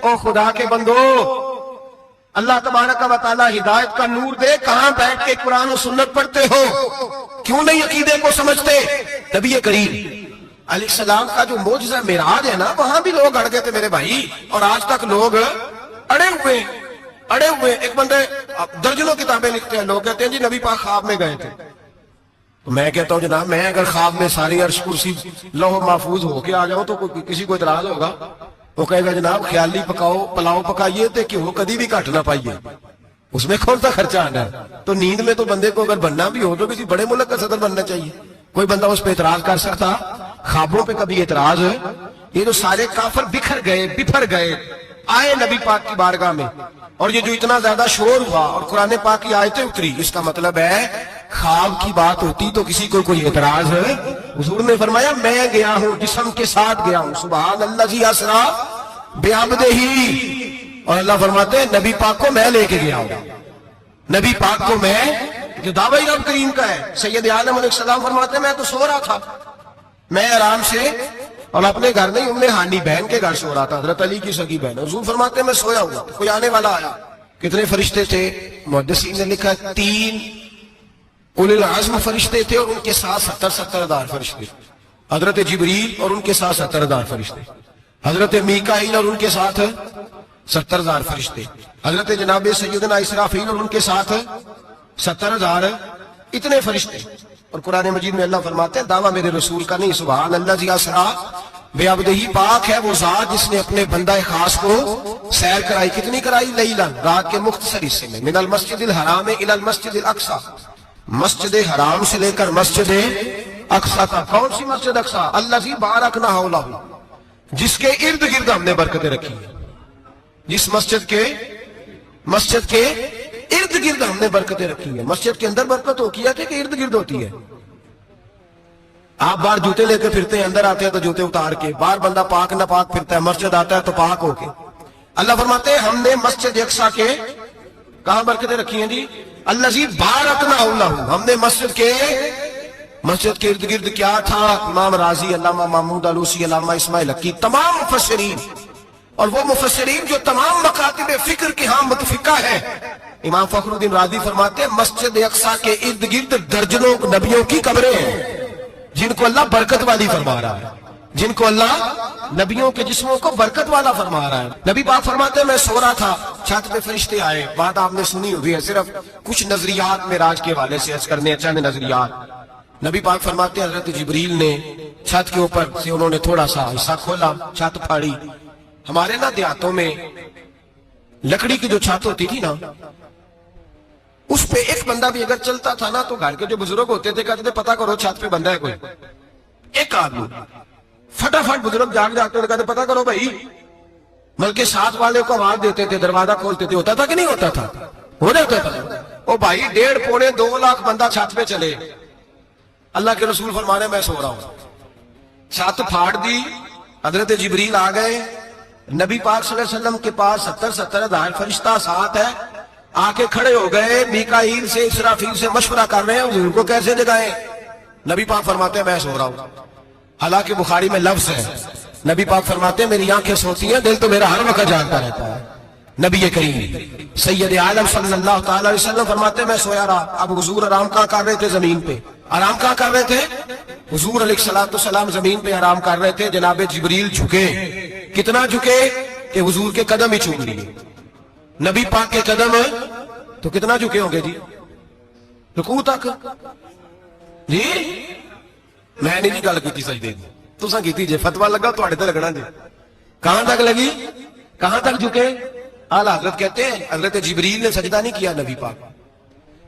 او خدا کے بندو، اللہ تبارک و تعالیٰ ہدایت کا نور دے، کہاں بیٹھ کے قرآن و سنت پڑھتے ہو؟ کیوں نہیں عقیدے کو سمجھتے؟ نبی کریم علیہ السلام کا جو معجزہ معراج ہے نا، وہاں بھی لوگ اڑ گئے تھے میرے بھائی، اور آج تک لوگ اڑے ہوئے ایک بندے درجنوں کتابیں لکھتے ہیں، لوگ کہتے ہیں جی نبی پاک خواب میں گئے تھے. تو میں کہتا ہوں جناب، میں اگر خواب میں ساری عرش کرسی لوح محفوظ ہو کے آ جاؤں تو کسی کو اعتراض ہوگا؟ وہ کہے گا جناب خیالی پلاؤ پکائیے تھے کہ وہ کبھی بھی گھٹ نہ پائیے، اس میں کون سا خرچہ آنا ہے؟ تو نیند میں تو بندے کو اگر بننا بھی ہو تو کسی بڑے ملک کا صدر بننا چاہیے. کوئی بندہ اس پہ اعتراض کر سکتا؟ خوابوں پہ کبھی اعتراض ہے؟ یہ جو سارے کافر بکھر گئے آئے نبی پاک کی بارگاہ میں، اور یہ جو اتنا زیادہ شور ہوا اور قرآن پاک کی آیتیں اتری، اس کا مطلب ہے خواب کی بات ہوتی تو کسی کو کوئی اعتراض ہے؟ حضور نے فرمایا میں گیا ہوں، جسم کے ساتھ گیا ہوں، سبحان اللہ اسرا بعبدہ، اور اللہ فرماتے ہیں نبی پاک کو میں لے کے گیا ہوں. نبی پاک کو میں، جو دعوی رب کریم کا ہے. سید عالم علیہ السلام فرماتے ہیں میں تو سو رہا تھا، میں آرام سے، اور اپنے گھر نہیں، ام ہانی بہن کے گھر سو رہا تھا، حضرت علی کی سگی بہن. حضور فرماتے ہیں میں سویا ہوا، کوئی آنے والا آیا. کتنے فرشتے تھے؟ محدثین نے لکھا 3 اولی العزم فرشتے تھے، اور ان کے ساتھ 70 ہزار فرشتے. حضرت جبریل اور ان کے ساتھ 70 ہزار فرشتے، حضرت میکائیل اور ان کے ساتھ 70 ہزار فرشتے، حضرت جناب سیدنا اسرافیل اور ان کے ساتھ 70 ہزار، اتنے فرشتے. اور قرآن مجید میں اللہ فرماتے ہیں دعویٰ میرے رسول کا نہیں، سبحان اللہ اسرا بعبدہ، پاک ہے وہ ذات جس نے اپنے بندہ خاص کو سیر کرائی. کتنی کرائی؟ لیلا، رات کے مختصر حصے میں، من المسجد الحرام الى المسجد الاقصی، مسجد حرام سے لے کر مسجد اقصی تک. کون سی مسجد اقصی؟ الذی بارکنا حولہ، جس کے ارد گرد ہم نے برکتیں رکھی ہیں. جس مسجد کے ارد گرد ہم نے برکتیں رکھی ہیں. مسجد کے اندر برکت ہوتی ہے کہ ارد گرد ہوتی ہے؟ آپ باہر جوتے لے کے پھرتے ہیں، اندر آتے ہیں تو جوتے اتار کے. باہر بندہ پاک نہ پاک پھرتا ہے، مسجد آتا ہے تو پاک ہو کے. اللہ فرماتے ہیں ہم نے مسجد اقصی کے کہاں برکتیں رکھی ہیں جی؟ الذی بارکنا حولہ، ہم نے مسجد کے ارد گرد کیا تھا؟ امام رازی، علامہ محمود آلوسی، علامہ اسماعیل حقی، تمام مفسرین، اور وہ مفسرین جو تمام مکاتب فکر کے ہاں متفقہ ہے. امام فخر الدین رازی فرماتے ہیں مسجد اقصی کے ارد گرد درجنوں نبیوں کی قبریں ہیں جن کو اللہ برکت والی فرما رہا ہے، جن کو اللہ نبیوں کے جسموں کو برکت والا فرما رہا ہے. نبی پاک فرماتے ہیں میں سو رہا تھا، چھت پہ فرشتے آئے. بات آپ نے سنی ہوئی ہے، صرف کچھ نظریات معراج کے حوالے سے عرض کرنے چند نظریات. نبی پاک فرماتے ہیں حضرت جبریل نے چھت کے اوپر سے انہوں نے تھوڑا سا حصہ کھولا، چھت پھاڑی. ہمارے نا دیہاتوں میں لکڑی کی جو چھت ہوتی تھی نا، اس پہ ایک بندہ بھی اگر چلتا تھا نا تو گھر کے جو بزرگ ہوتے تھے کہتے تھے پتہ کرو چھت پہ بندہ ہے کوئی. ایک آدمی فٹافٹ بزرگ جاگتے تھے، کہتے پتہ کرو بھائی، بلکہ ساتھ والے کو آواز دیتے تھے، دروازہ کھولتے تھے. ہوتا تھا کہ نہیں ہوتا تھا؟ ہو جاتا تھا. او بھائی 1.5 پونے 2 لاکھ بندہ چھت پہ چلے. اللہ کے رسول فرمانے میں سو رہا ہوں، چھت پھاڑ دی. حضرت جبریل آ گئے، نبی پاک صلی اللہ علیہ وسلم کے پاس 70 ہزار فرشتہ ساتھ ہے، آ کے کھڑے ہو گئے. میکائیل سے اسرافیل سے مشورہ کر رہے ہیں حضور کو کیسے جگائیں. نبی پاک فرماتے ہیں میں سو رہا ہوں. حالانکہ بخاری میں لفظ ہے، نبی پاک فرماتے ہیں میری آنکھیں سوتی ہیں، دل تو میرا ہر وقت جانتا رہتا ہے. نبی کریم سید عالم صلی اللہ تعالی علیہ وسلم فرماتے ہیں میں سویا رہا. اب حضور آرام کہاں کر رہے تھے؟ زمین پہ. آرام کہاں کر رہے تھے؟ حضور علیہ السلام زمین پہ آرام کر رہے تھے. جناب جبریل جھکے. کتنا جھکے کہ حضور کے قدم ہی چوم لیے. نبی پاک کے قدم تو کتنا جھکے ہوں گے جی؟ رکوع تک. جی میں نہیں گل کی سجدے دی، تساں کیتی جے. فتویٰ لگا تواڈے تے لگنا جی. کہاں تک لگی؟ کہاں تک جھکے؟ اعلیٰ حضرت کہتے ہیں حضرت جبریل نے سجدہ نہیں کیا نبی پاک.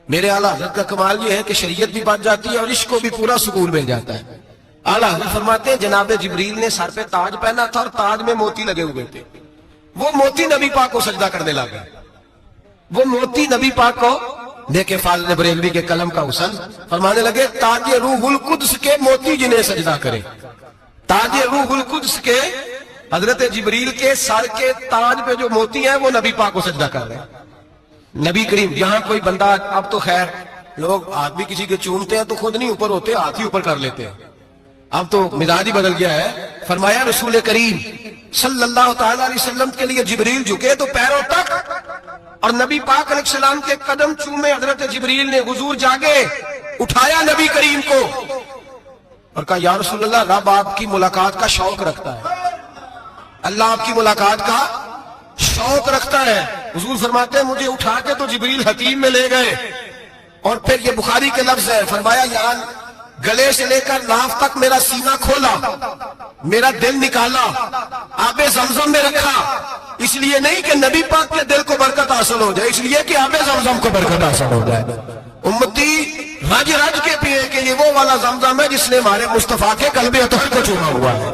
میرے اعلیٰ حضرت کا کمال یہ ہے کہ شریعت بھی بچ جاتی ہے اور عشق کو بھی پورا سکون مل جاتا ہے. اعلیٰ حضرت فرماتے ہیں جناب جبریل نے سر پہ تاج پہنا تھا اور تاج میں موتی لگے ہوئے تھے. وہ موتی نبی پاک کو سجدہ کرنے لگا. وہ موتی نبی پاک کو دیکھے. فاضل بریلوی کے قلم کا حسن فرمانے لگے تاج روح القدس کے موتی جنہیں سجدہ کرے. تاج روح القدس کے حضرت جبریل کے سر کے تاج پہ جو موتی ہیں وہ نبی پاک کو سجدہ کر رہے ہیں. نبی کریم یہاں کوئی بندہ، اب تو خیر لوگ ہاتھ بھی کسی کے چومتے ہیں تو خود نہیں اوپر ہوتے، ہاتھ ہی اوپر کر لیتے ہیں. اب تو مزاج ہی بدل گیا ہے. فرمایا رسول کریم صلی اللہ تعالی علیہ وسلم کے لیے جبریل جھکے تو پیروں تک, اور نبی پاک علیہ السلام کے قدم چومے. حضرت جبریل نے حضور جاگے, اٹھایا نبی کریم کو اور کہا یا رسول اللہ, رب آپ کی ملاقات کا شوق رکھتا ہے, اللہ آپ کی ملاقات کا شوق رکھتا ہے. حضور فرماتے ہیں مجھے اٹھا کے تو جبریل حتیم میں لے گئے, اور پھر یہ بخاری کے لفظ ہے, فرمایا یہاں گلے سے لے کر لاف تک میرا سینہ کھولا, میرا دل نکالا, آب زمزم میں رکھا. اس لیے نہیں کہ نبی پاک کے دل کو برکت حاصل ہو جائے, اس لیے کہ آب زمزم کو برکت حاصل ہو جائے. امتی رج رج کے پیے کہ یہ وہ والا زمزم ہے جس نے ہمارے مصطفیٰ کے قلب اطہر کو چوما ہوا ہے.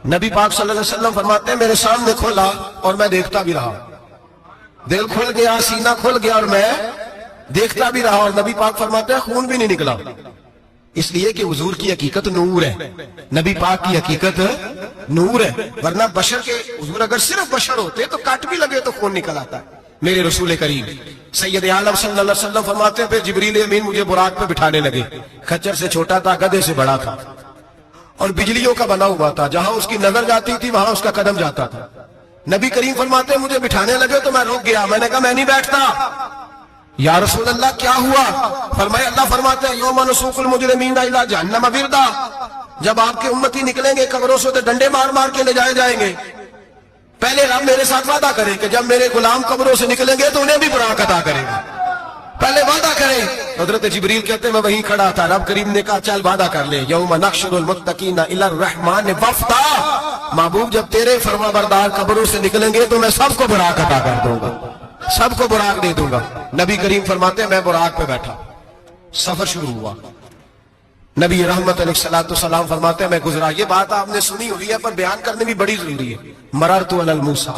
نبی پاک صلی اللہ علیہ وسلم فرماتے ہیں میرے سامنے کھولا اور میں دیکھتا بھی رہا, دل کھل گیا, سینہ کھل گیا, اور میں دیکھتا بھی رہا. اور نبی پاک فرماتے ہیں خون بھی نہیں نکلا, اس لیے کہ حضور کی حقیقت نور ہے, نبی پاک کی حقیقت نور ہے. ورنہ بشر کے حضور اگر صرف بشر ہوتے تو کٹ بھی لگے تو خون نکل آتا ہے. میرے رسول کریم سید عالم صلی اللہ علیہ وسلم فرماتے ہیں پھر جبریل امین مجھے براق پہ بٹھانے لگے. خچر سے چھوٹا تھا, گدھے سے بڑا تھا, اور بجلیوں کا بنا ہوا تھا, جہاں اس کی نظر جاتی تھی وہاں اس کا قدم جاتا تھا. نبی کریم فرماتے ہیں مجھے بٹھانے لگے تو میں رک گیا, میں نے کہا میں نہیں بیٹھتا. یا رسول اللہ کیا ہوا؟ فرمایا اللہ فرماتے ہیں یوم نسوق المجرمین الی جہنم وردا, جب آپ کے امتی نکلیں گے قبروں سے تو ڈنڈے مار مار کے لے جائے جائیں گے. پہلے رب میرے ساتھ وعدہ کرے کہ جب میرے غلام قبروں سے نکلیں گے تو انہیں بھی براق عطا کرے گا, پہلے وعدہ کریں. حضرت جبریل کہتے ہیں میں وہیں کھڑا تھا, رب کریم نے کہا چل وعدہ کر لے, یوم نحشر المتقین الی الرحمن وفدا, محبوب جب تیرے فرما بردار قبروں سے نکلیں گے تو میں سب کو براق عطا کر دوں گا, سب کو براق دے دوں گا. نبی کریم فرماتے ہیں میں براق پہ بیٹھا, سفر شروع ہوا. نبی رحمت علیہ الصلوۃ والسلام فرماتے ہیں میں گزرا. یہ بات آپ نے سنی ہوئی ہے پر بیان کرنے بھی بڑی ضروری ہے. مررت علی الموسیٰ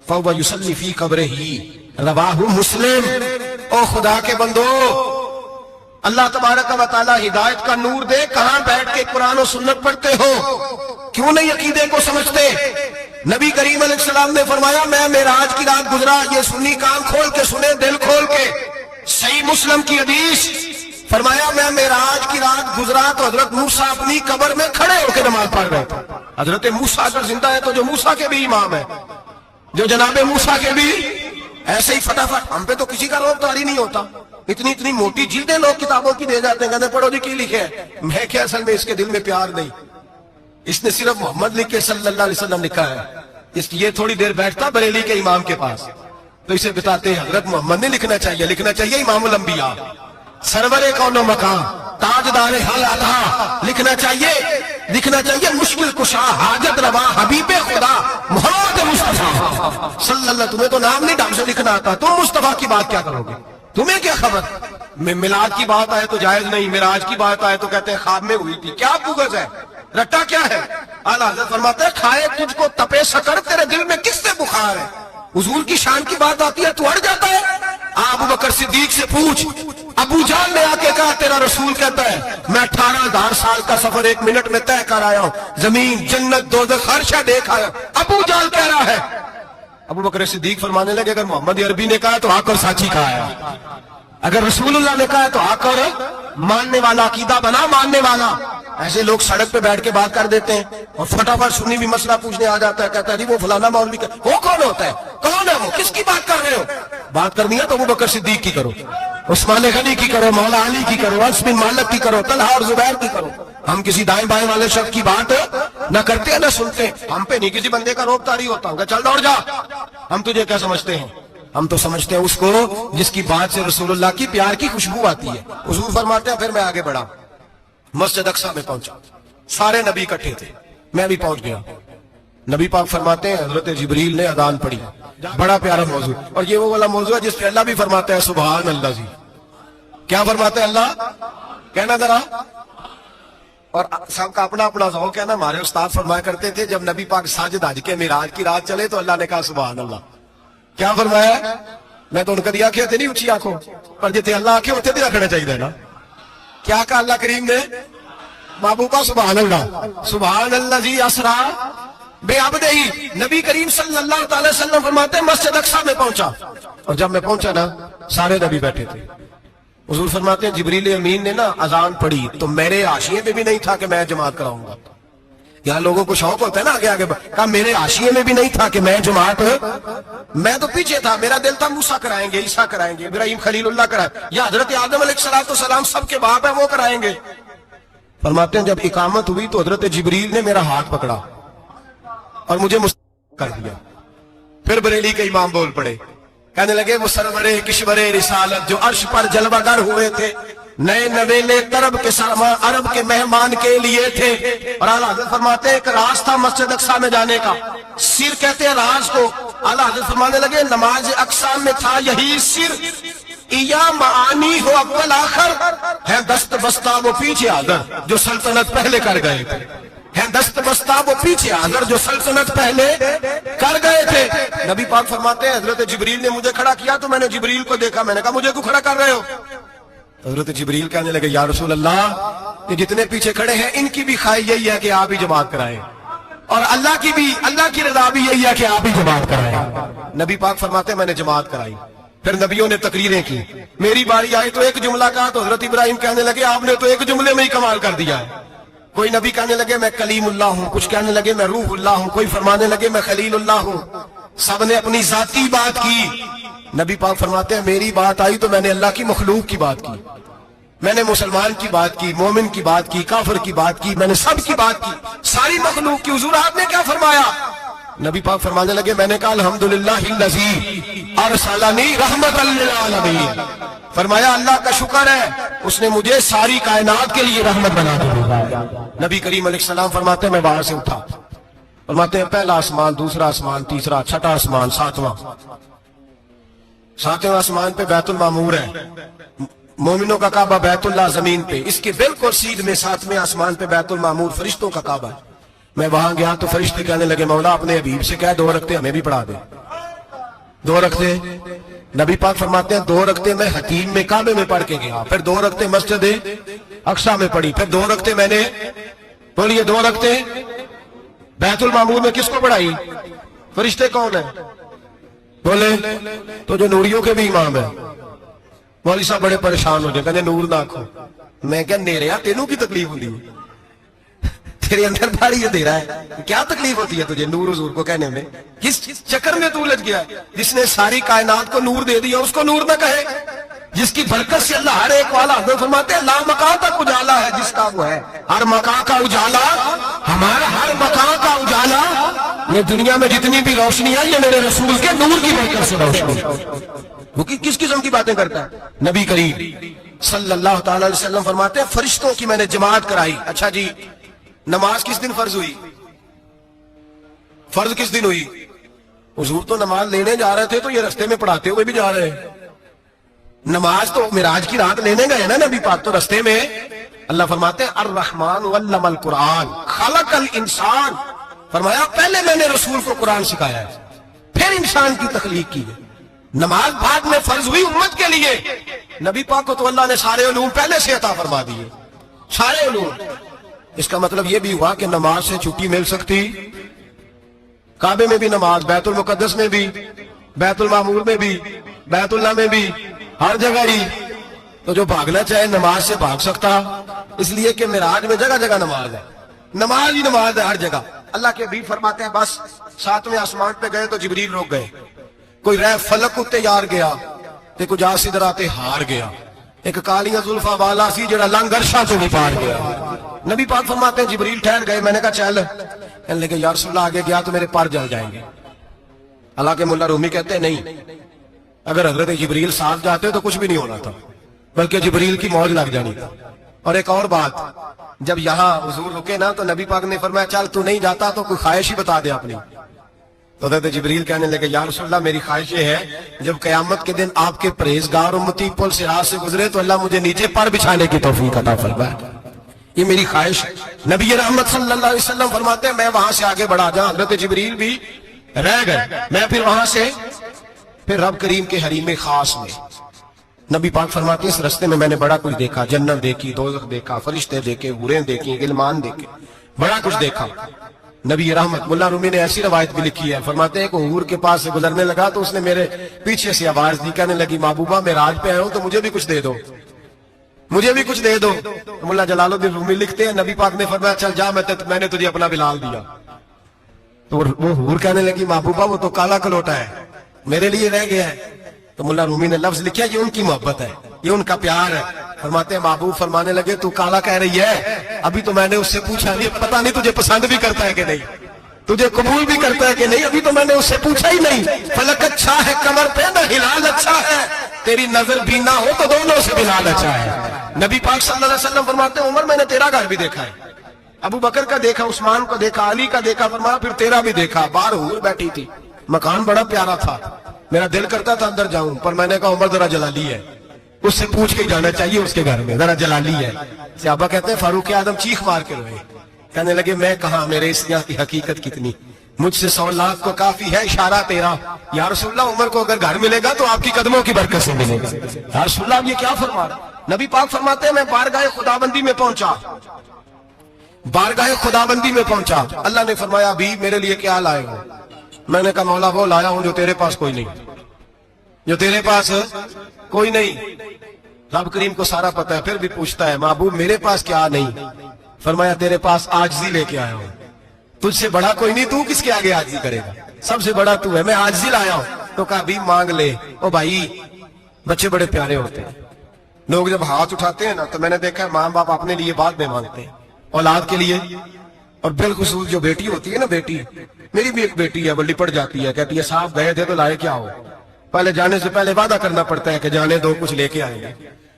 فہو یصلی فی قبرہ, رواہ مسلم. او خدا کے بندو, اللہ تبارک و تعالی ہدایت کا نور دے, کہاں بیٹھ کے قرآن و سنت پڑھتے ہو, کیوں نہیں عقیدے کو سمجھتے؟ نبی کریم علیہ السلام نے فرمایا میں معراج کی رات گزرا, یہ سنی کان کھول کے سنے, دل کھول کے. صحیح مسلم کی حدیث, فرمایا میں معراج کی رات گزرا تو حضرت موسیٰ اپنی قبر میں کھڑے ہو کے نماز پڑھ رہے تھے. حضرت موسیٰ اگر زندہ ہے تو جو موسیٰ کے بھی امام ہے, جو جناب موسیٰ کے بھی ایسے ہی فٹافٹ. ہم پہ تو کسی کا روب طاری نہیں ہوتا, اتنی موٹی جلدیں لوگ کتابوں کی دے جاتے ہیں, کہتے ہیں پڑھو جی کی لکھے ہے. میں کہ اصل میں اس کے دل میں پیار نہیں, اس نے صرف محمد لکھ کے صلی اللہ علیہ وسلم لکھا ہے. اس لیے تھوڑی دیر بیٹھتا بریلی کے امام کے پاس تو اسے بتاتے ہیں حضرت محمد نہیں لکھنا چاہیے, لکھنا چاہیے امام الانبیاء, سرور کون و مقام, تاجدار حل اضحیٰ, لکھنا چاہیے مشکل کشا, حاجت روا, حبیب خدا محمد مصطفیٰ صلی اللہ. تمہیں تو نام نہیں ڈھنگ سے لکھنا آتا, تم مصطفیٰ کی بات کیا کرو گے, تمہیں کیا خبر؟ میلاد کی بات آئے تو جائز نہیں, معراج کی بات آئے تو کہتے ہیں خواب میں ہوئی تھی. کیا بغض ہے, رٹا کیا ہے؟ اعلیٰ حضرت فرماتے ہیں کھائے تجھ کو تپے سکر, تیرے دل میں کس سے بخار ہے؟ حضور کی شان کی بات آتی ہے تو اڑ جاتا ہے. ابو بکر صدیق سے پوچھ, ابو جان نے آ کے کہا تیرا رسول کہتا ہے میں 18,000 سال کا سفر 1 منٹ میں طے کر آیا ہوں, زمین جنت دوزخ ہر شے دیکھ آیا. ابو جان کہہ رہا ہے. ابو بکر صدیق فرمانے لگے اگر محمد عربی نے کہا تو آ کر ساتھی کہا ہے, اگر رسول اللہ نے کہا تو آ کر ماننے والا, عقیدہ بنا ماننے والا. ایسے لوگ سڑک پہ بیٹھ کے بات کر دیتے ہیں اور فٹافٹ سنی بھی مسئلہ پوچھنے آ جاتا ہے, کہتا ہے جی وہ فلانا مولوی کا, وہ کون ہوتا ہے, کون ہے وہ, کس کی بات کر رہے ہو؟ بات کرنی ہے تو ابو بکر صدیق کی کرو, عثمان غنی کی کرو, مولا علی کی کرو, انس بن مالک کی کرو, طلحہ اور زبیر کی کرو. ہم کسی دائیں بائیں والے شخص کی بات نہ کرتے ہیں نہ سنتے. ہم پہ نہیں کسی بندے کا روب طاری ہوتا ہوگا, چل دوڑ جا. ہم تجھے کیا سمجھتے ہیں؟ ہم تو سمجھتے ہیں اس کو جس کی بات سے رسول اللہ کی پیار کی خوشبو آتی ہے. حضور فرماتے ہیں پھر میں آگے بڑھا, مسجد اقصیٰ میں پہنچا, سارے نبی اکٹھے تھے, میں بھی پہنچ گیا. نبی پاک فرماتے ہیں حضرت جبریل نے اذان پڑھی, بڑا پیارا موضوع, اور یہ وہ والا موضوع ہے جس پہ اللہ بھی فرماتا ہے سبحان اللہ. جی کیا فرماتے ہیں اللہ, کہنا ذرا. اور سب کا اپنا اپنا ذوق ہے نا. ہمارے استاد فرمایا کرتے تھے جب نبی پاک ساجد حج کے معراج کی رات چلے تو اللہ نے کہا سبحان اللہ. کیا فرمایا؟ میں تو ان کا دیا کہ نہیں اچھی آنکھوں پر جتنے اللہ آنکھیں ہوتے دیا کھڑے چاہیے نا. کیا کہا اللہ کریم نے؟ محبوبہ سبحان اللہ, سبحان اللہ جی اسرا بے عبدہ. نبی کریم صلی اللہ تعالی وسلم فرماتے ہیں مسجد اقصیٰ میں پہنچا, اور جب میں پہنچا نا سارے نبی بیٹھے تھے. حضور فرماتے ہیں جبریل امین نے نا اذان پڑھی تو میرے حاشیے پہ بھی نہیں تھا کہ میں جماعت کراؤں گا. یہاں لوگوں کو شوق ہوتا ہے نا آگے آگے کہا میرے حاشیے میں بھی نہیں تھا کہ میں جماعت، میں تو پیچھے تھا، میرا دل تھا موسیٰ کرائیں گے، عیسیٰ کرائیں گے، ابراہیم خلیل اللہ کرائیں، یا حضرت آدم علیہ السلام سب کے باپ ہیں وہ کرائیں گے۔ فرماتے ہیں جب اقامت ہوئی تو حضرت جبریل نے میرا ہاتھ پکڑا اور مجھے مستقبل کر دیا۔ پھر بریلی کے امام بول پڑے، کہنے لگے وہ سرور کشور رسالت جو عرش پر جلوہ گر ہوئے تھے، نئے نویلے طرب کے عرب کے مہمان کے لیے تھے۔ اور اعلیٰ حضرت فرماتے ہیں ایک راز تھا مسجد اقصیٰ میں جانے کا، سر کہتے ہیں راز کو۔ اعلیٰ حضرت فرمانے لگے نماز اقصیٰ میں تھا یہی سر، یا معانی ہو اول آخر، ہے دست بستہ وہ پیچھے آدر جو سلطنت پہلے کر گئے تھے، ہے دست بستہ وہ پیچھے آدر جو سلطنت پہلے کر گئے تھے۔ نبی پاک فرماتے ہیں حضرت جبریل نے مجھے کھڑا کیا تو میں نے جبریل کو دیکھا، میں نے کہا مجھے کیوں کھڑا کر رہے ہو؟ حضرت جبریل کہنے لگے یا رسول اللہ یہ جتنے پیچھے کھڑے ہیں ان کی بھی خواہش یہی ہے کہ آپ ہی جماعت کرائیں، اور اللہ کی رضا بھی یہی ہے کہ آپ ہی جماعت کرائیں۔ نبی پاک فرماتے ہیں میں نے جماعت کرائی، پھر نبیوں نے تقریریں کی، میری باری آئی تو ایک جملہ کہا تو حضرت ابراہیم کہنے لگے آپ نے تو ایک جملے میں ہی کمال کر دیا ہے۔ کوئی نبی کہنے لگے میں کلیم اللہ ہوں، کچھ کہنے لگے میں روح اللہ ہوں، کوئی فرمانے لگے میں خلیل اللہ ہوں، سب نے اپنی ذاتی بات کی۔ نبی پاک فرماتے ہیں میری بات آئی تو میں نے اللہ کی مخلوق کی بات کی، میں نے مسلمان کی بات کی، مومن کی بات کی، کافر کی بات کی، میں نے سب کی بات کی، ساری مخلوق کی۔ حضور آپ نے کیا فرمایا؟ نبی پاک فرمانے لگے میں نے کہا الحمدللہ الذی ارسلنی رحمت للعالمین، فرمایا اللہ کا شکر ہے اس نے مجھے ساری کائنات کے لیے رحمت بنا دیا۔ نبی کریم علیہ السلام فرماتے ہیں میں وہاں سے اٹھا، فرماتے ہیں پہلا آسمان، دوسرا آسمان، تیسرا، چھٹا آسمان، ساتواں آسمان پہ بیت المعمور ہے، مومنوں کا کعبہ بیت اللہ زمین پہ، اس کے بالکل سیدھ میں ساتویں آسمان پہ بیت المعمور فرشتوں کا کعبہ ہے۔ میں وہاں گیا تو فرشتے کہنے لگے مولا اپنے حبیب سے کہہ 2 رکعتیں ہمیں بھی پڑھا دے۔ 2 رکعتیں نبی پاک فرماتے ہیں 2 رکعتیں میں حتیم میں کعبے میں پڑھ کے گیا، پھر 2 رکعتیں مسجد اقصیٰ میں پڑھی، پھر 2 رکعتیں میں نے بولیے 2 رکعتیں بیت المعمور میں کس کو پڑھائی؟ فرشتے کون ہیں بولے؟ تو جو نوریوں کے بھی امام ہیں۔ مولوی صاحب بڑے پریشان ہو جائے، کہنے نور نہ آکھو، میں کہا نیریا تینوں کی تکلیف ہوتی ہے، تیرے اندر داڑھی دے رہا ہے، کیا تکلیف ہوتی ہے تجھے نور حضور کو کہنے میں؟ کس چکر میں تو الجھ گیا؟ جس نے ساری کائنات کو نور دے دیا اس کو نور نہ کہے، جس کی برکت سے اللہ ہر ایک والا حضرت فرماتے ہیں لا مکان تک اجالا ہے جس کا وہ ہے، ہر مکان کا اجالا ہمارا، ہر مکان کا اجالا، یہ دنیا میں جتنی بھی روشنی ہے یہ میرے رسول کے نور کی برکت سے روشنی۔ وہ کس قسم کی باتیں کرتا ہے؟ نبی کریم صلی اللہ تعالی علیہ وسلم فرماتے ہیں فرشتوں کی میں نے جماعت کرائی۔ اچھا جی نماز کس دن فرض ہوئی؟ فرض کس دن ہوئی؟ حضور تو نماز لینے جا رہے تھے تو یہ رستے میں پڑھاتے ہوئے بھی جا رہے ہیں، نماز تو معراج کی رات لینے گئے نا نبی پاک، تو رستے میں اللہ فرماتے ہیں الرحمن علم القرآن خلق الانسان، فرمایا پہلے میں نے رسول کو قرآن سکھایا ہے پھر انسان کی تخلیق کی ہے۔ نماز بعد میں فرض ہوئی امت کے لیے، نبی پاک کو تو اللہ نے سارے علوم پہلے سے عطا فرما دیے، سارے علوم۔ اس کا مطلب یہ بھی ہوا کہ نماز سے چھٹی مل سکتی، کعبے میں بھی نماز، بیت المقدس میں بھی، بیت المعمور میں بھی، بیت اللہ میں بھی، ہر جگہ ہی۔ تو جو بھاگنا چاہے نماز سے بھاگ سکتا، اس لیے کہ معراج میں جگہ جگہ نماز ہے، نماز ہی نماز ہے ہر جگہ۔ اللہ کے حبیب فرماتے ہیں بس 7ویں آسمان پہ گئے تو جبریل روک گئے، کوئی رہ فلک اتے یار گیا تے کچھ آ سدراتے ہار گیا، ایک کالیاں زلفاں والا سی جڑا لنگ عرشاں تو نہیں پار گیا۔ نبی پاک فرماتے ہیں جبریل ٹھہر گئے، میں نے کہا چل، کہنے لگے یا رسول اللہ آگے گیا تو میرے پار جل جائیں گے۔ حالانکہ ملا رومی کہتے ہیں نہیں، اگر حضرت جبریل ساتھ جاتے تو کچھ بھی نہیں ہونا تھا، بلکہ جبریل کی موج لگ جانی تھا۔ اور ایک اور بات، جب یہاں حضور رکے نا تو نبی پاک نے فرمایا چل تو نہیں جاتا تو کوئی خواہش ہی بتا دے اپنی۔ تو حضرت جبریل کہنے لگے یا رسول اللہ میری خواہش یہ ہے جب قیامت کے دن آپ کے پرہیزگار امتی پل صراط سے گزرے تو اللہ مجھے نیچے پر بچھانے کی توفیق عطا فرمائے، یہ میری خواہش ہے۔ نبی رحمت صلی اللہ علیہ وسلم فرماتے ہیں میں وہاں سے آگے بڑھا جہاں حضرت جبریل بھی رہ گئے، میں پھر وہاں سے پھر رب کریم کے حریم خاص میں، نبی پاک فرماتے ہیں اس رستے میں نے بڑا کچھ دیکھا، جنت دیکھی، دوزخ دیکھا، فرشتے دیکھے، حوریں دیکھی، غلمان دیکھے، بڑا کچھ دیکھا۔ نبی رحمت ملا رومی نے ایسی روایت بھی لکھی ہے، فرماتے ہیں کہ حور کے پاس سے گزرنے لگا تو اس نے میرے پیچھے سے آواز دی، کہنے لگی محبوبہ میں راج پہ آیا ہوں تو مجھے بھی کچھ دے دو، مجھے بھی کچھ دے دو. ملا جلال الدین رومی لکھتے ہیں نبی پاک نے فرمایا چل جا میں نے تجھے اپنا بلال دیا. تو وہ حور کہنے لگی محبوبہ وہ تو کالا کلوٹا ہے, میرے لیے رہ گیا ہے. تو ملا رومی نے لفظ لکھا یہ ان کی محبت ہے, یہ ان کا پیار ہے. فرماتے ہیں محبوب فرمانے لگے تو کالا کہہ رہی ہے, ابھی تو میں نے اس سے پوچھا نہیں, پتہ نہیں تجھے پسند بھی کرتا ہے کہ نہیں, تجھے قبول بھی کرتا ہے کہ نہیں, ابھی تو میں نے اس سے پوچھا ہی نہیں. فلک اچھا ہے کمر پہ نہ ہلال اچھا ہے, تیری نظر بھی نہ ہو تو دونوں سے بلال اچھا ہے. نبی پاک صلی اللہ علیہ وسلم فرماتے ہیں عمر میں نے تیرا گھر بھی دیکھا ہے, ابو بکر کا دیکھا, عثمان کو دیکھا, علی کا دیکھا, فرمایا پھر تیرا بھی دیکھا. باہر حور بیٹھی تھی, مکان بڑا پیارا تھا, میرا دل کرتا تھا اندر جاؤں, پر میں نے کہا عمر ذرا جلالی ہے, اس سے پوچھ کے جانا چاہیے اس کے گھر میں, ذرا جلالی ہے. صحابہ کہتے ہیں فاروق اعظم چیخ مار کے روئے, کہنے لگے میں کہاں, میرے اس یہاں کی حقیقت کتنی, مجھ سے 100 لاکھ کو کافی ہے اشارہ تیرا. یا رسول اللہ عمر کو اگر گھر ملے گا تو آپ کی قدموں کی برکت سے ملے گا. یا رسول اللہ یہ کیا فرما رہا. نبی پاک فرماتے ہیں میں بارگاہ خداوندی میں پہنچا, بارگاہ خداوندی میں پہنچا, اللہ نے فرمایا ابھی میرے لیے کیا لائے ہو. میں نے کہا مولا وہ لایا ہوں جو تیرے پاس کوئی نہیں, جو تیرے پاس کوئی نہیں. رب کریم کو سارا پتہ ہے, پھر بھی پوچھتا ہے محبوب میرے پاس کیا نہیں. فرمایا تیرے پاس عاجزی لے کے آیا ہوں, تجھ سے بڑا کوئی نہیں, تو کس کے آگے عاجزی کرے گا, سب سے بڑا تو ہے, میں عاجزی لایا ہوں. تو کہا بھی مانگ لے. او بھائی بچے بڑے پیارے ہوتے ہیں, لوگ جب ہاتھ اٹھاتے ہیں نا تو میں نے دیکھا ہے ماں باپ اپنے لیے بعد میں مانگتے ہیں, اولاد کے لیے. اور بالخصوص جو بیٹی ہوتی ہے نا, بیٹی, میری بھی ایک بیٹی ہے, وہ لپٹ جاتی ہے, کہتی ہے صاحب گئے تھے تو لائے کیا ہو. پہلے جانے سے پہلے وعدہ کرنا پڑتا ہے کہ جانے دو کچھ لے کے آئیں گے,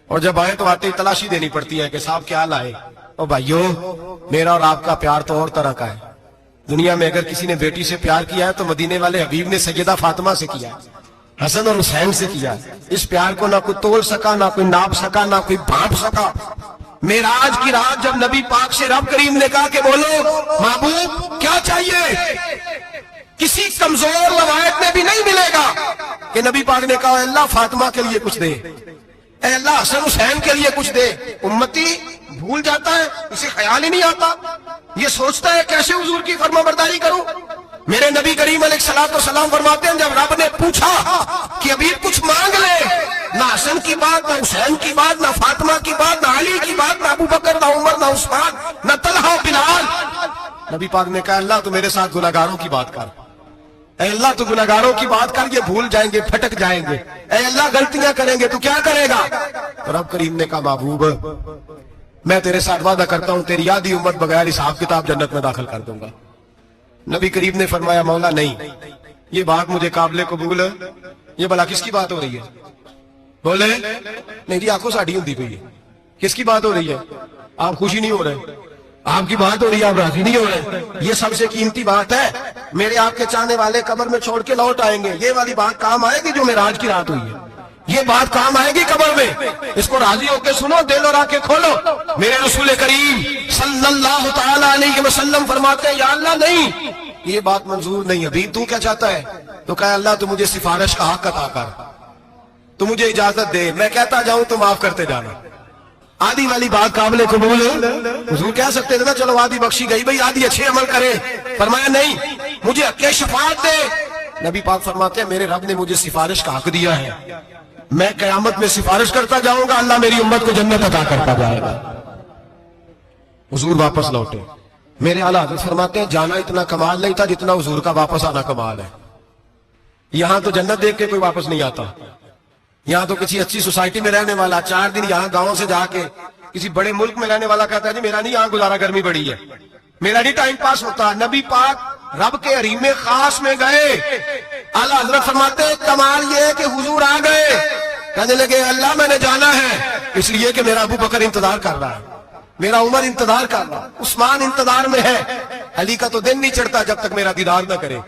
اور جب آئے تو آتے ہی تلاشی دینی پڑتی ہے کہ صاحب کیا لائے. او بھائیو میرا اور آپ کا پیار تو اور طرح کا ہے. دنیا میں اگر کسی نے بیٹی سے پیار کیا ہے تو مدینے والے حبیب نے سیدہ فاطمہ سے کیا ہے, حسن اور حسین سے کیا. اس پیار کو نہ کوئی تول سکا, نہ کوئی ناپ سکا, نہ کوئی بھانپ سکا. معراج کی رات جب نبی پاک سے رب کریم نے کہا کہ بولو محبوب کیا چاہیے, کسی کمزور روایت میں بھی نہیں ملے گا کہ نبی پاک نے کہا اے اللہ فاطمہ کے لیے کچھ دے, اے اللہ حسن حسین کے لیے کچھ دے. امتی بھول جاتا ہے, اسے خیال ہی نہیں آتا, یہ سوچتا ہے کیسے حضور کی فرما برداری کروں. میرے نبی کریم علیہ الصلوۃ والسلام فرماتے ہیں جب رب نے پوچھا کہ ابھی کچھ مانگ لے, نہ حسن کی بات, نہ حسین کی بات, نہ فاطمہ کی بات, نہ علی کی بات, نہ ابو بکر, نہ عمر, نہ عثمان, نہ طلحہ بلال. نبی پاک نے کہا اللہ تو میرے ساتھ گناہگاروں کی بات کر, اے اللہ تو گناہگاروں کی بات کر, یہ بھول جائیں گے, پھٹک جائیں گے, اے اللہ غلطیاں کریں گے تو کیا کرے گا. تو رب کریم نے کہا محبوب میں تیرے ساتھ وعدہ کرتا ہوں تیری آدھی امت بغیر حساب کتاب جنت میں داخل کر دوں گا. نبی کریم نے فرمایا مولا نہیں, یہ بات مجھے قابل قبول ہے, یہ بھلا کس کی بات ہو رہی ہے. بولے نہیں جی آنکھوں ساڑھی ہوتی پئی ہے, کس کی بات ہو رہی ہے, آپ خوشی نہیں ہو رہے, آپ کی بات ہو رہی ہے, آپ راضی نہیں ہو رہے. یہ سب سے قیمتی بات ہے, میرے آپ کے چاہنے والے قبر میں چھوڑ کے لوٹ آئیں گے, یہ والی بات کام آئے گی جو معراج کی رات ہوئی ہے, یہ بات کام آئے گی قبر میں. اس کو راضی ہو کے سنو, دل اور آنکھیں کھولو. میرے رسول کریم صلی اللہ تعالی علیہ وسلم فرماتے ہیں یا اللہ نہیں, یہ بات منظور نہیں. ابھی تو کیا چاہتا ہے؟ تو کہا اللہ تو مجھے سفارش کا حق عطا کر, تو مجھے اجازت دے, میں کہتا جاؤں تو معاف کرتے جانا. آدھی والی بات قابل قبول ہے. حضور کہہ سکتے تھے نا چلو آدھی بخشی گئی بھئی, آدھی اچھے عمل کرے. فرمایا نہیں, مجھے حق شفاعت دے. نبی پاک فرماتے ہیں میرے رب نے مجھے سفارش کا حق دیا ہے, میں قیامت میں سفارش کرتا جاؤں گا, اللہ میری امت کو جنت عطا کرتا جائے گا. حضور واپس لوٹے. میرے اعلیٰ حضرت فرماتے ہیں جانا اتنا کمال نہیں تھا جتنا حضور کا واپس آنا کمال ہے. یہاں تو جنت دیکھ کے کوئی واپس نہیں آتا, یہاں تو کسی اچھی سوسائٹی میں رہنے والا 4 دن یہاں گاؤں سے جا کے کسی بڑے ملک میں رہنے والا کہتا ہے جی میرا نہیں یہاں گزارا, گرمی بڑی ہے, میرا نہیں ٹائم پاس ہوتا. نبی پاک رب کے حریم خاص میں گئے, اعلیٰ حضرت فرماتے ہیں کمال یہ ہے کہ حضور آ گئے, کہنے لگے اللہ میں نے جانا ہے اس لیے کہ میرا ابو بکر انتظار کر رہا ہے, میرا عمر انتظار کر رہا, عثمان انتظار میں ہے, علی کا تو دن نہیں چڑھتا جب تک میرا دیدار نہ کرے.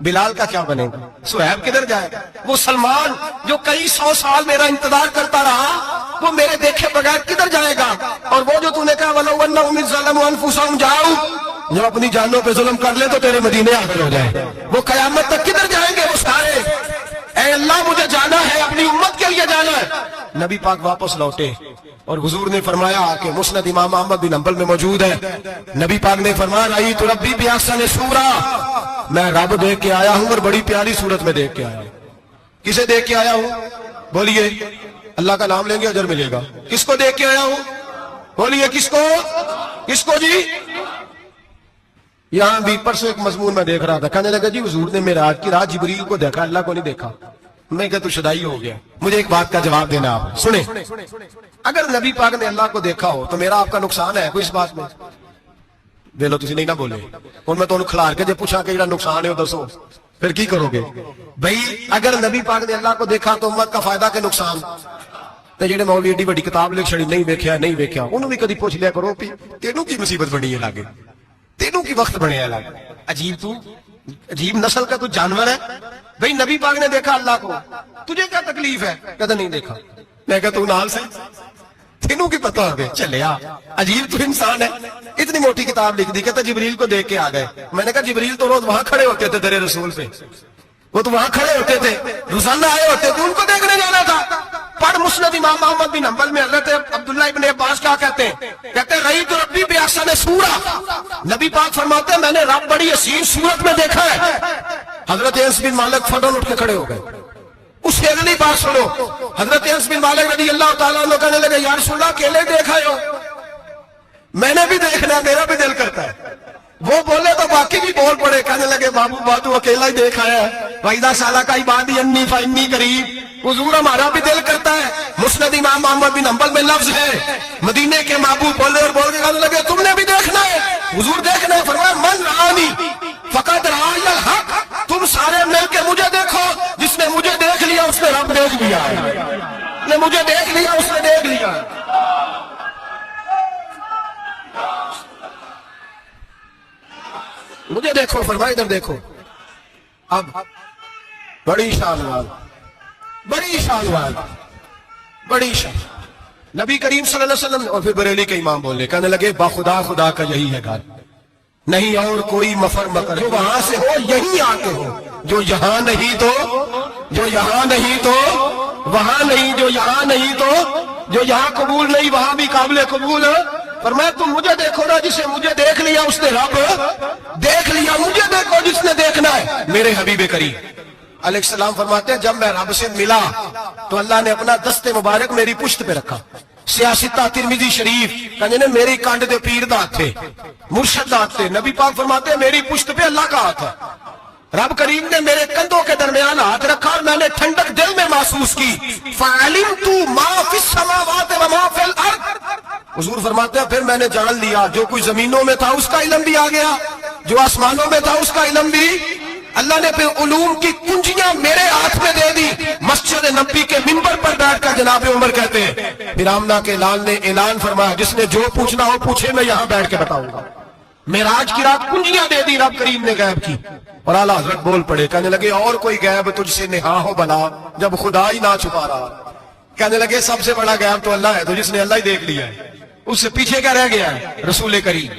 بلال کا کیا بنے گا, صہیب کدھر جائے گا, وہ سلمان جو کئی 100 سال میرا انتظار کرتا رہا وہ میرے دیکھے بغیر کدھر جائے گا. اور وہ جو تو نے کہا وَلَوْ أَنَّهُمْ إِذْ ظَلَمُوا أَنفُسَهُمْ جَاءُوا, جب اپنی جانوں پہ ظلم کر لے تو تیرے مدینے حاضر ہو جائے, وہ قیامت تک کدھر جائیں گے وہ سارے. اے اللہ مجھے جانا ہے, اپنی امت کے لیے جانا ہے. نبی پاک واپس لوٹے اور حضور نے فرمایا کہ مسند امام احمد بن حنبل میں موجود ہے, نبی پاک نے فرمایا رأیت ربی بأحسن صورہ, میں رب دیکھ کے آیا ہوں اور بڑی پیاری صورت میں دیکھ کے آیا ہوں. کسے دیکھ کے آیا ہوں؟ بولیے اللہ کا نام لیں گے اجر ملے گا. کس کو دیکھ کے آیا ہوں؟ بولیے کس کو جی؟ یہاں بھی پرسوں ایک مضمون میں دیکھ رہا تھا، کہنے لگا جی حضور نے معراج کی رات جبریل کو دیکھا، اللہ کو نہیں دیکھا. میں کہا تو شدائی ہو گیا. مجھے ایک بات کا جواب دینا آپ سنیں. اگر نبی پاک نے اللہ کو دیکھا ہو تو میرا آپ کا نقصان ہے کوئی اس بات میں؟ دے لو تسی نہیں نہ بولے اور میں تو کھلار کے جے پوچھا کہ جڑا نقصان ہے وہ دسو پھر کی کرو گے؟ بھئی اگر نبی پاک نے اللہ کو دیکھا تو امت کا فائدہ کہ نقصان؟ تے جڑے مولوی ایڈی بڑی کتاب لکھ چھڑی نہیں ویکھیا انہوں بھی کدی پوچھ لیا کرو کہ تینوں کی مصیبت بنی ہے لاگے، تینوں کی وقت بنے ہے لاگے. عجیب نسل کا تو جانور ہے. بھئی نبی پاک نے دیکھا اللہ کو، تجھے کیا تکلیف ہے؟ کہتا نہیں دیکھا. میں کہتا ہوں نال سے تینوں کی پتہ ہو گئے چلیا. عجیب تو انسان ہے. اتنی موٹی کتاب لکھ دی، کہتا جبریل کو دیکھ کے آ گئے. میں نے کہا جبریل تو روز وہاں کھڑے ہوتے تھے تیرے رسول پہ، وہ تو وہاں کھڑے ہوتے تھے، روزانہ آئے ہوتے تھے، ان کو دیکھنے جانا تھا. پڑھ مسند امام احمد بن حنبل میں حضرت عبداللہ ابن عباس کیا کہتے ہیں؟ کہتے ہیں رئی تو ربی بے احسن صورت. نبی پاک فرماتے ہیں میں نے رب بڑی حسین صورت میں دیکھا ہے. حضرت انس بن مالک فوراً اٹھ کے کھڑے ہو گئے. اس سے اگلی بات سنو، حضرت انس بن مالک رضی اللہ تعالیٰ عنہ کہنے لگے یا رسول اللہ اکیلے دیکھا ہو؟ میں نے بھی دیکھنا ہے، میرا بھی دل کرتا ہے. وہ بولے تو باقی بھی بول پڑے، کہنے لگے بابو باتو اکیلا ہی دیکھا ہے. وَإِذَا سَأَلَكَ عِبَادِي عَنِّي فَإِنِّي قَرِيبٌ. حضور ہمارا بھی دل کرتا ہے. مسند امام احمد بن حنبل میں لفظ ہے مدینے کے محبوب بولے اور بول کے کہنے لگے تم نے بھی دیکھنا ہے؟ حضور دیکھنا ہے. فرمایا من رآنی فقد رآنی الحق. تم سارے مل کے مجھے دیکھو، جس نے مجھے دیکھ لیا اس نے رب دیکھ لیا ہے، جس نے مجھے دیکھ لیا اس نے دیکھ لیا. مجھے دیکھو، فرمایا ادھر دیکھو. اب بڑی شان نبی کریم صلی اللہ علیہ وسلم اور پھر بریلی کے امام بولے، کہنے لگے با خدا کا یہی ہے گھر، نہیں اور کوئی مفر مکر. جو وہاں سے ہو یہی آتے ہو، جو یہاں نہیں تو وہاں نہیں، جو یہاں نہیں تو جو یہاں قبول نہیں وہاں بھی قابل قبول. فرمایا تم مجھے دیکھو نا، جسے مجھے دیکھ لیا اس نے رب دیکھ لیا. مجھے دیکھو جس نے دیکھنا ہے. میرے حبیب کریم علیہ السلام فرماتے ہیں جب میں رب سے ملا تو اللہ نے اپنا دست مبارک میری پشت پہ رکھا. سیاستہ ترمذی شریف کہنے نے میری کانڈ دے پیر دات تھے، مرشد دات تھے. نبی پاک فرماتے ہیں میری پشت پہ اللہ کا ہاتھ ہے. رب کریم نے میرے کندھوں کے درمیان ہاتھ رکھا اور میں نے ٹھنڈک دل میں محسوس کی. فَعَلِمْتُ مَا فِي السَّمَاوَاتِ وَمَا فِي الْأَرْضِ. حضور فرماتے ہیں پھر میں نے جان لیا جو کوئی زمینوں میں تھا اس کا علم بھی آ گیا، جو آسمانوں میں تھا اس کا علم بھی. اللہ نے پھر علوم کی کنجیاں میرے ہاتھ میں دے دی. مسجد نبی کے منبر پر بیٹھ کر جناب عمر کہتے ہیں پھر آمنہ کے لال نے اعلان فرمایا جس نے جو پوچھنا ہو پوچھے، میں یہاں بیٹھ کے بتاؤں گا. معراج کی رات کنجیاں دے دی رب کریم نے غیب کی. اور اعلیٰ حضرت بول پڑے، کہنے لگے اور کوئی غیب تجھ سے نہا ہو بلا جب خدا ہی نہ چھپا رہا. کہنے لگے سب سے بڑا غیب تو اللہ ہے، تو جس نے اللہ ہی دیکھ لیا ہے اس سے پیچھے کیا رہ گیا ہے؟ رسول کریم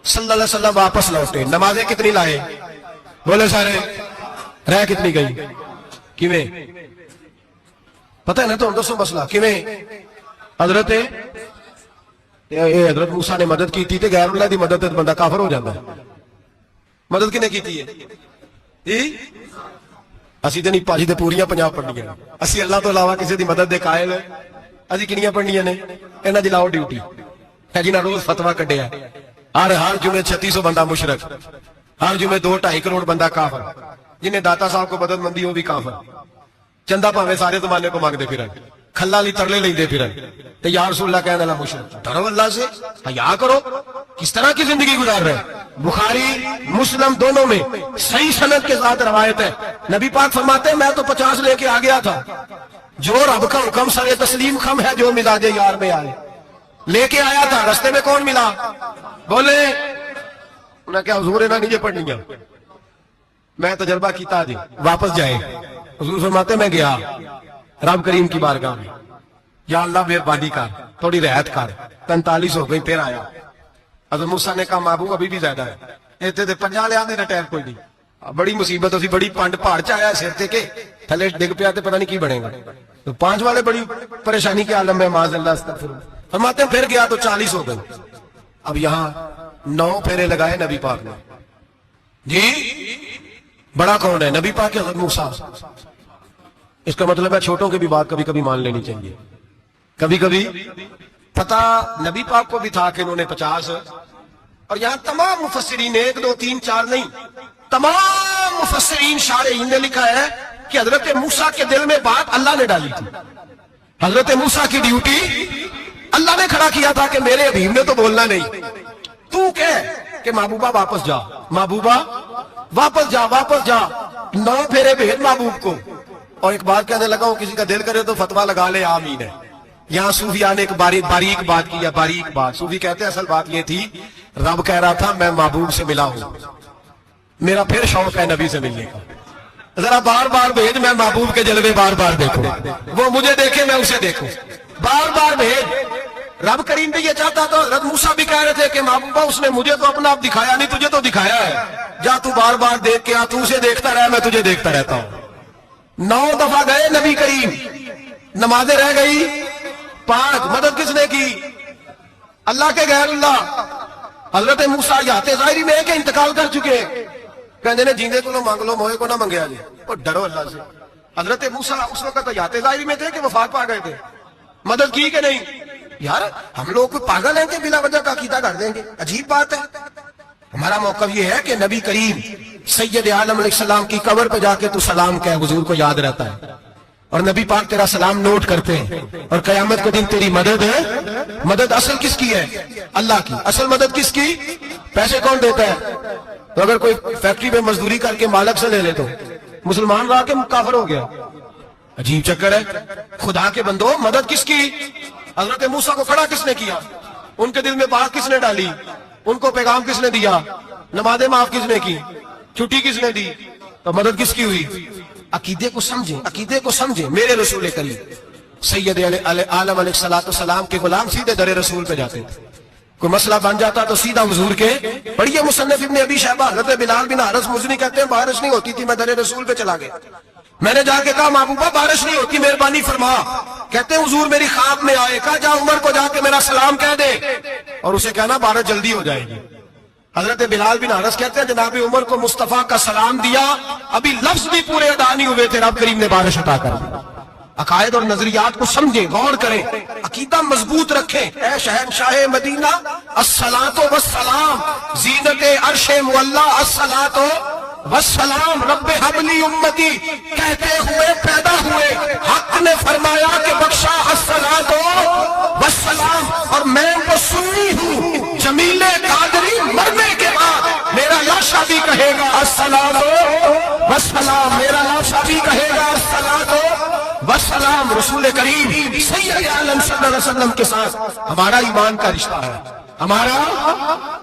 صلی اللہ علیہ وسلم واپس لوٹے. نمازیں کتنی لائے؟ بولے سارے. رہ کتنی گئی؟ کیویں پتہ ہے نا؟ تو دسو مسئلہ کیویں. حضرت موسیٰ نے مدد کی تھی تے غیر اللہ دی مدد تے بندہ کافر ہو جاتا ہے. مدد کنے کی ہے؟ اسی تے نہیں پاجی تے پوریاں 50 پڑھنیاں. اسی اللہ تو علاوہ کسی دی مدد دے قائل اسی کنیاں پڑھنیاں نے؟ انہاں دی لاؤ ڈیوٹی ہے جنہاں روز فتویٰ کڈیا ہر جمعے 3600 بندہ مشرک، ہر جمعے 2-2.5 کروڑ بندہ کافر. جنہیں داتا صاحب کو مدد مندی ہو بھی کافر. چندہ پاوے سارے زمانے کو مانگتے پھرن، کھلا لی ترلے لیندے پھرن تے یا رسول اللہ کہنے لگا مشرک. ڈرو اللہ سے، حیا کرو. کس طرح کی زندگی گزار رہے ہیں؟ بخاری مسلم دونوں میں صحیح سند کے ساتھ روایت ہے. نبی پاک فرماتے ہیں میں تو 50 لے کے آ گیا تھا. جو رب کا حکم سر تسلیم خم ہے جو مزاج یار میں آئے لے کے آیا تھا. رستے میں کون ملا؟ بولے انہیں کیا حضور انہیں نیچے پڑھنی ہے؟ میں تجربہ کیتا جی واپس جائے. حضور فرماتے میں گیا رب کریم کی بارگاہ میں، یا اللہ مہربانی کر تھوڑی رعایت کر. 45 ہو گئی پھر آیا. حضرت موسیٰ نے کہا محبوب ابھی بھی زیادہ ہے. اتنے 50 لیا میرا ٹائم کوئی نہیں. بڑی مصیبت اسی بڑی پانڈ پہاڑ چایا سر تے کے تھلے ڈگ پیا تے پتہ نہیں کی بنے گا. تو 5 والے بڑی پریشانی کے عالم میں معاذ اللہ استغفر. فرماتے ہیں پھر گیا تو 40 ہو گئی. اب یہاں 9 پھیرے لگائے نبی پاک نے. جی بڑا کون ہے؟ نبی پاک کے حضرت موسیٰ. اس کا مطلب ہے چھوٹوں کی بھی بات کبھی کبھی مان لینی چاہیے. کبھی کبھی پتا نبی پاک کو بھی تھا کہ انہوں نے 50، اور یہاں تمام مفسرین 1 2 3 4 نہیں، تمام مفسرین شارحین نے لکھا ہے کہ حضرت موسیٰ کے دل میں بات اللہ نے ڈالی تھی. حضرت موسیٰ کی ڈیوٹی اللہ نے کھڑا کیا تھا کہ میرے حبیب نے تو بولنا نہیں، تو کہہ کہ محبوبہ واپس جا، محبوبہ واپس جا، واپس جا، 9 پھیرے بھیج محبوب کو. اور ایک بات کہنے لگا ہوں، کسی کا دل کرے تو فتویٰ لگا لے، آمین ہے. یہاں صوفیاء نے ایک باریک بات کی ہے، باریک بات. صوفی کہتے ہیں اصل بات یہ تھی، رب کہہ رہا تھا میں محبوب سے ملا ہوں، میرا پھر شوق ہے نبی سے ملنے کا، ذرا بار بار بھیج، میں محبوب کے جلوے بار بار دیکھوں، وہ مجھے دیکھے میں اسے دیکھوں، بار بار بھیج. رب کریم بھی یہ چاہتا تو حضرت موسیٰ بھی کہہ رہے تھے کہ محبوبہ اس نے مجھے تو اپنا آپ دکھایا نہیں، تجھے تو دکھایا ہے، جا تو بار بار دیکھ کے آ، تو اسے دیکھتا رہے، میں تجھے دیکھتا رہتا ہوں. 9 دفعہ گئے نبی کریم، نمازیں رہ گئی 5. مدد کس نے کی؟ اللہ کے غیر اللہ. حضرت موسیٰ یات ظاہری میں ہے کہ انتقال کر چکے، کہنے نے جیندے کو مانگ لو، موئے کو نہ منگیا جی، اور ڈرو اللہ سے. حضرت موسیٰ اس وقت تو یات ظاہری میں تھے کہ وفات پا گئے تھے، مدد کی کہ نہیں؟ یار ہم لوگ کوئی پاگل ہیں کہ بلا وجہ کا عقیدہ کر دیں گے؟ عجیب بات ہے. ہمارا موقف یہ ہے کہ نبی کریم سید عالم علیہ السلام کی قبر پہ جا کے تو سلام کہے، حضور کو یاد رہتا ہے، اور نبی پاک تیرا سلام نوٹ کرتے ہیں، اور قیامت کے دن تیری مدد ہے. مدد اصل کس کی ہے؟ اللہ کی. اصل مدد کس کی؟ پیسے کون دیتا ہے؟ تو اگر کوئی فیکٹری میں مزدوری کر کے مالک سے لے لے تو مسلمان رہا کے کافر ہو گیا. عجیب چکر ہے. خدا کے بندو، مدد کس کی؟ حضرت موسیٰ کو کھڑا کس نے کیا؟ ان کے دل میں بات کس نے ڈالی؟ ان کو پیغام کس نے دیا؟ نمازیں معاف کس نے کی؟ چھٹی کس نے دی؟ تو مدد کس کی ہوئی؟ عقیدے کو سمجھیں، عقیدے کو سمجھیں. میرے رسول کریم سید عالم علیہ السلام کے غلام سیدھے در رسول پہ جاتے تھے. کوئی مسئلہ بن جاتا تو سیدھا حضور کے. پڑھیے مصنف ابن ابی شیبہ، حضرت بلال بن حارث مزنی کہتے ہیں بارش نہیں ہوتی تھی، میں در رسول پہ چلا گیا، میں نے جا کے کہا محبوبہ بارش نہیں ہوتی، مہربانی فرما. کہتے ہیں حضور میری خواب میں آئے، کہا جا عمر کو جا کے میرا سلام کہہ دے، اور اسے کہنا بارش جلدی ہو جائے گی. حضرت بلال بن حارث کہتے ہیں جناب عمر کو مصطفیٰ کا سلام دیا، ابھی لفظ بھی پورے ادا نہیں ہوئے تھے، رب کریم نے بارش عطا کر دی. عقائد اور نظریات کو سمجھیں، غور کریں، عقیدہ مضبوط رکھیں. اے شہنشاہ مدینہ الصلاۃ والسلام، زینت عرش معلی الصلاۃ والسلام، رب حبلی امتی کہتے ہوئے پیدا ہوئے، حق نے فرمایا کہ بخشا الصلاۃ والسلام، اور میں وہ سنی ہوں جمیل قادری مرنے کے بعد میرا لاشا بھی کہے گا الصلاۃ والسلام، میرا لاشا بھی کہے گا الصلاۃ والسلام. رسول کریم سید عالم صلی اللہ علیہ وسلم کے ساتھ ہمارا ایمان کا رشتہ ہے، ہمارا.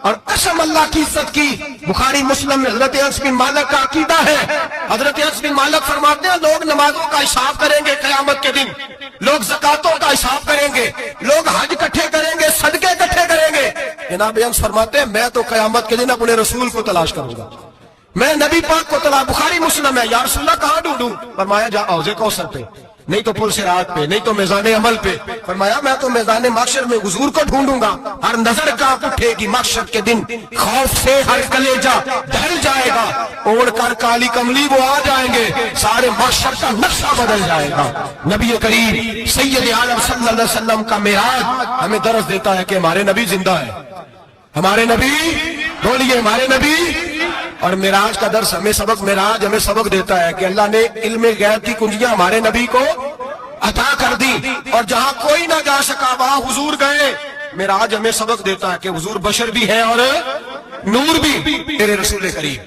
اور قسم اللہ کی عزت کی، بخاری مسلم میں حضرت انس بن مالک کا عقیدہ ہے. حضرت انس بن مالک فرماتے ہیں لوگ نمازوں کا حساب کریں گے قیامت کے دن، لوگ زکاتوں کا حساب کریں گے، لوگ حج اکٹھے کریں گے، صدقے اکٹھے کریں گے. جناب انس فرماتے ہیں میں تو قیامت کے دن اپنے رسول کو تلاش کروں گا، میں نبی پاک کو تلاش. بخاری مسلم ہے. یا رسول اللہ کہاں ڈھونڈوں؟ فرمایا جا حوض کوثر پہ، نہیں تو پل صراط پہ، نہیں تو میزان عمل پہ. فرمایا میں تو میدان محشر میں حضور کو ڈھونڈوں گا. ہر نظر کانپ اٹھے گی محشر کے دن، خوف سے ہر کلیجہ ڈھل جائے گا، اوڑھ کر کالی کملی وہ آ جائیں گے، سارے محشر کا نقشہ بدل جائے گا. نبی کریم سید عالم صلی اللہ علیہ وسلم کا معراج ہمیں درس دیتا ہے کہ ہمارے نبی زندہ ہے، ہمارے نبی، بولیے ہمارے نبی. اور معراج کا درس ہمیں معراج ہمیں سبق دیتا ہے کہ اللہ نے علم غیب کی کنجیاں ہمارے نبی کو عطا کر دی، اور جہاں کوئی نہ جا سکا وہاں حضور گئے. معراج ہمیں سبق دیتا ہے کہ حضور بشر بھی ہے اور نور بھی. میرے رسول کریم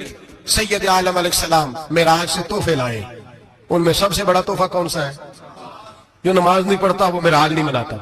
سید عالم علیہ السلام معراج سے تحفے لائے، ان میں سب سے بڑا تحفہ کون سا ہے؟ جو نماز نہیں پڑھتا وہ معراج نہیں مناتا.